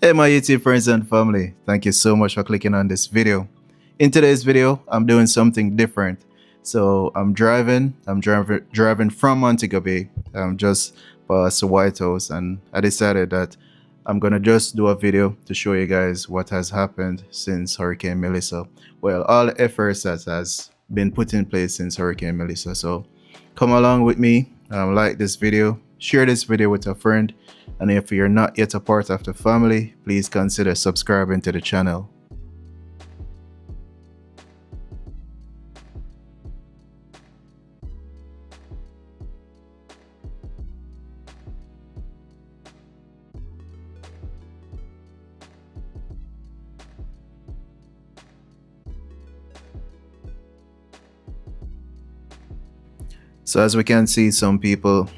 Hey my YouTube friends and family, thank you so much for clicking on this video. In today's video, I'm doing something different. So I'm driving from Montego Bay. I'm just past the Whitehouse, and I decided that I'm gonna just do a video to show you guys what has happened since Hurricane Melissa. Well, all the efforts that has been put in place since Hurricane Melissa. So come along with me, like this video, share this video with a friend, and if you're not yet a part of the family, please consider subscribing to the channel. So as we can see, some people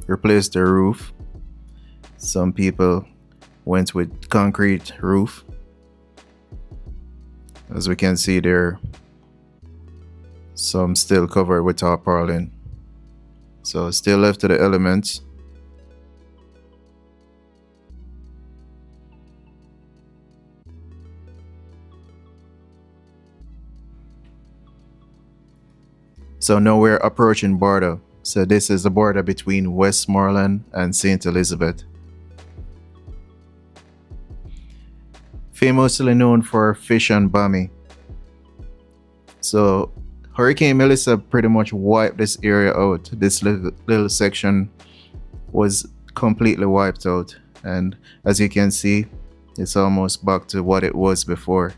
replaced their roof. Some people went with concrete roof. As we can see there, some still covered with tarpaulin. So still left to the elements. So now we're approaching border. So this is the border between Westmoreland and St. Elizabeth. Famously known for fish and bami. So Hurricane Melissa pretty much wiped this area out. This little section was completely wiped out, and as you can see, it's almost back to what it was before.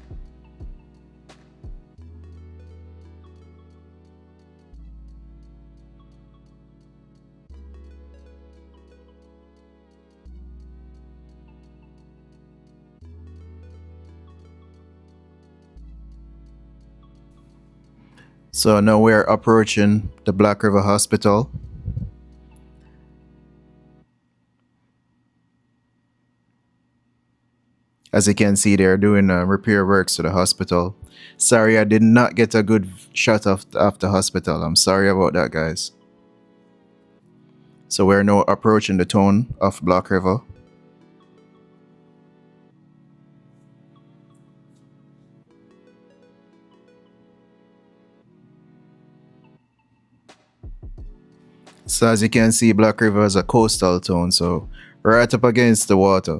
So now we're approaching the Black River Hospital. As you can see, they're doing repair works to the hospital. Sorry, I did not get a good shot of the hospital. I'm sorry about that, guys. So we're now approaching the town of Black River. So as you can see, Black River is a coastal town, so right up against the water.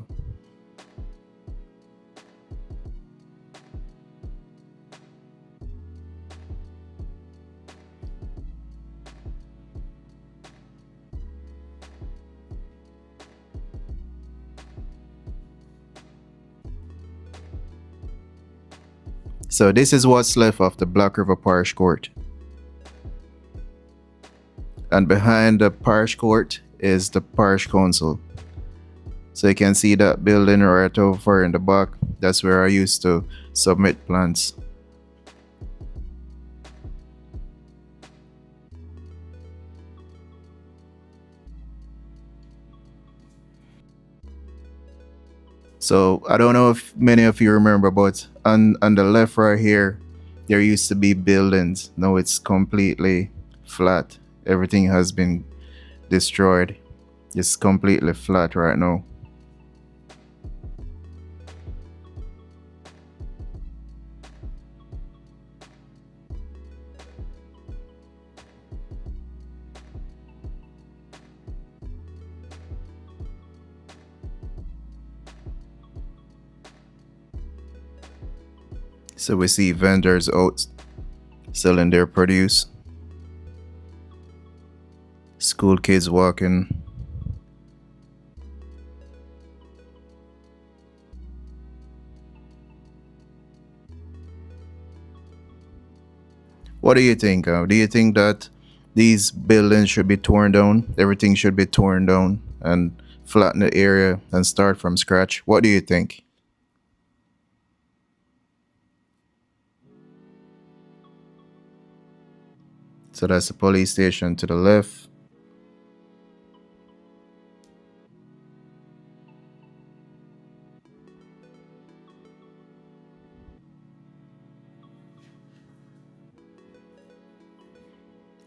So this is what's left of the Black River Parish Court. And behind the Parish Court is the Parish Council. So you can see that building right over in the back. That's where I used to submit plans. So I don't know if many of you remember, but on the left right here, there used to be buildings. Now it's completely flat. Everything has been destroyed. It's completely flat right now. So we see vendors out selling their produce. School kids walking. What do you think? Do you think that these buildings should be torn down? Everything should be torn down and flatten the area and start from scratch? What do you think? So that's the police station to the left.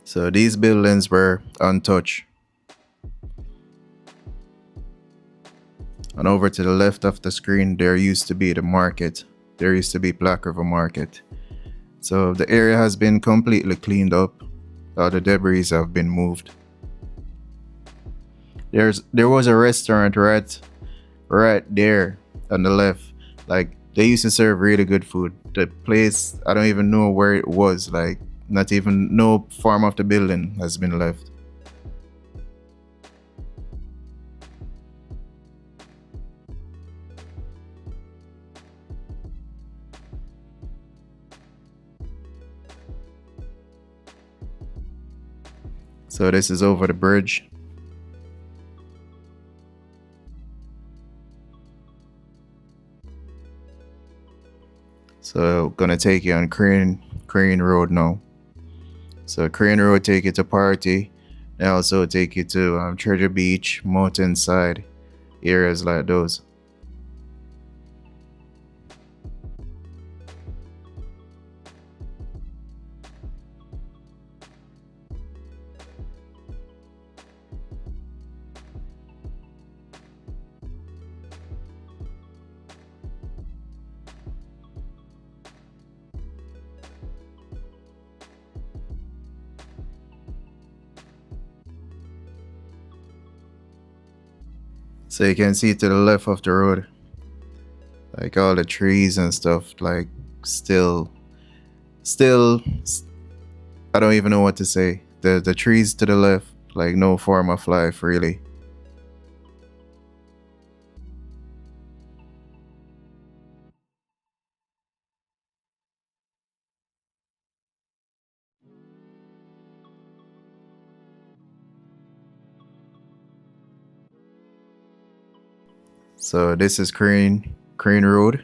So these buildings were untouched. And And over to the left of the screen, there used to be the market. There used to be Black River Market. So the area has been completely cleaned up. All the debris have been moved. There was a restaurant right there on the left. Like, they used to serve really good food. The place, I don't even know where it was. Like, not even no form of the building has been left. So this is over the bridge. So gonna take you on Crane Road now. So Crane Road take you to Party. They also take you to Treasure Beach, Mountainside, areas like those. So you can see to the left of the road, like all the trees and stuff, like still, I don't even know what to say. The trees to the left, like no form of life really. So this is Crane Road.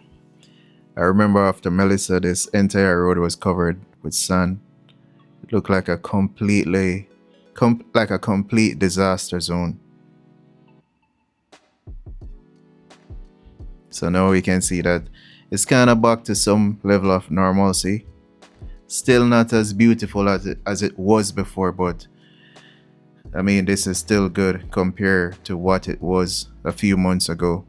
I remember after Melissa, this entire road was covered with sand. It looked like a complete disaster zone. So now we can see that it's kind of back to some level of normalcy. Still not as beautiful as it was before, but I mean, this is still good compared to what it was a few months ago.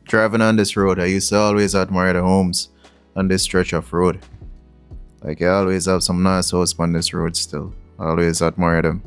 Driving on this road, I used to always admire the homes on this stretch of road. Like, I always have some nice houses on this road still. I always admire them.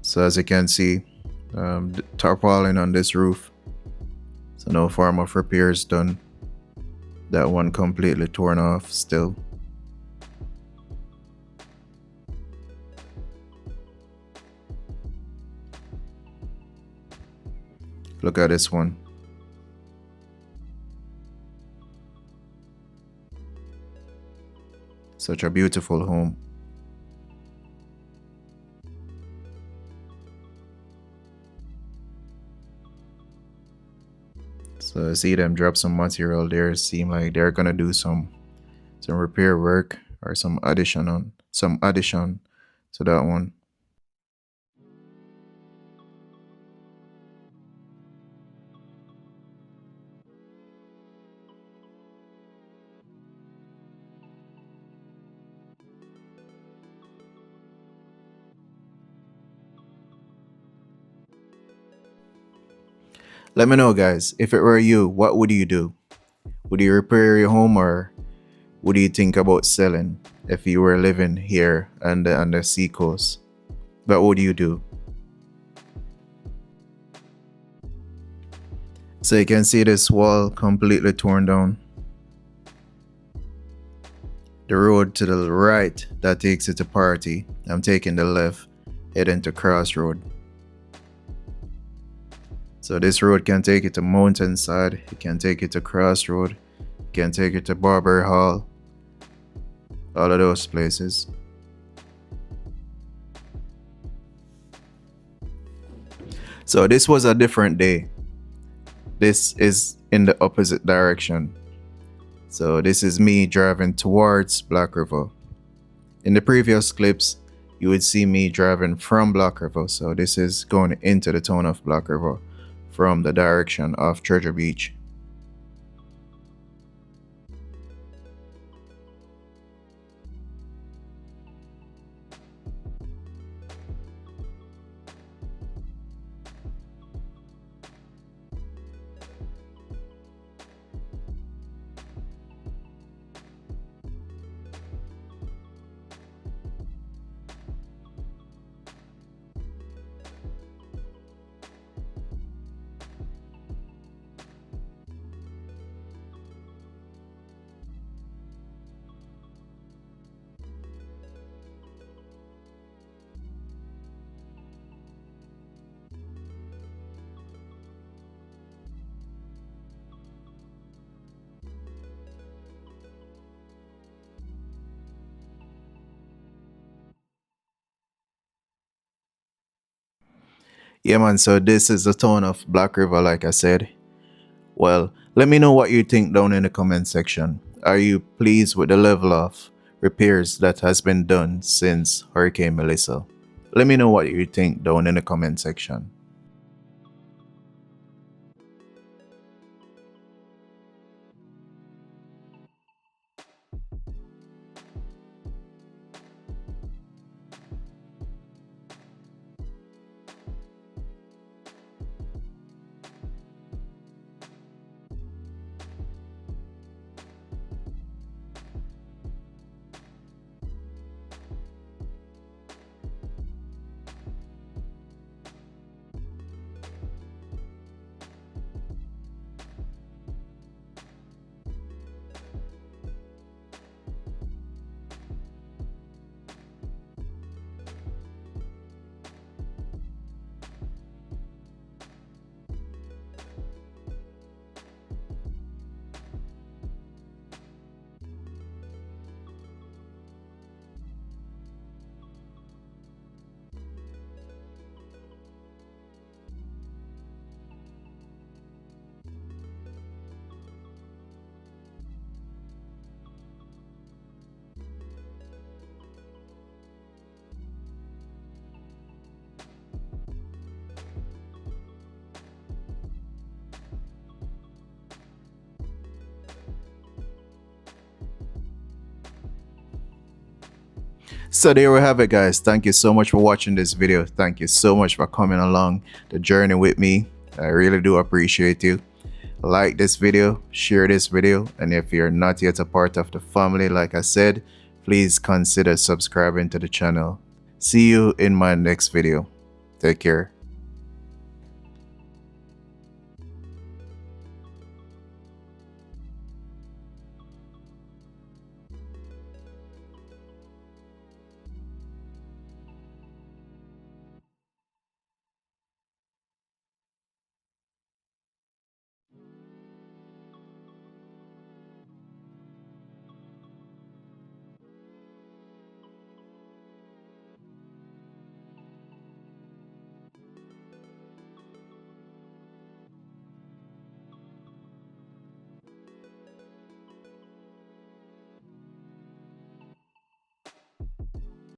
So as you can see, the tarpaulin on this roof. So no form of repairs done. That one completely torn off still. Look at this one. Such a beautiful home. So I see them drop some material there. Seem like they're gonna do some repair work or some addition to that one. Let me know, guys. If it were you, what would you do? Would you repair your home, or would you think about selling if you were living here on the seacoast? What would you do? So you can see this wall completely torn down. The road to the right that takes you to Party. I'm taking the left, heading to Crossroad. So this road can take you to Mountainside, it can take you to Crossroad, it can take you to Barber Hall, all of those places. So this was a different day. This is in the opposite direction. So this is me driving towards Black River. In the previous clips, you would see me driving from Black River. So this is going into the town of Black River from the direction of Treasure Beach. Yeah, man, so this is the town of Black River, like I said. Well, let me know what you think down in the comment section. Are you pleased with the level of repairs that has been done since Hurricane Melissa? Let me know what you think down in the comment section. So there we have it, guys. Thank you so much for watching this video. Thank you so much for coming along the journey with me. I really do appreciate you. Like this video, share this video, and if you're not yet a part of the family, like I said, please consider subscribing to the channel. See you in my next video. Take care.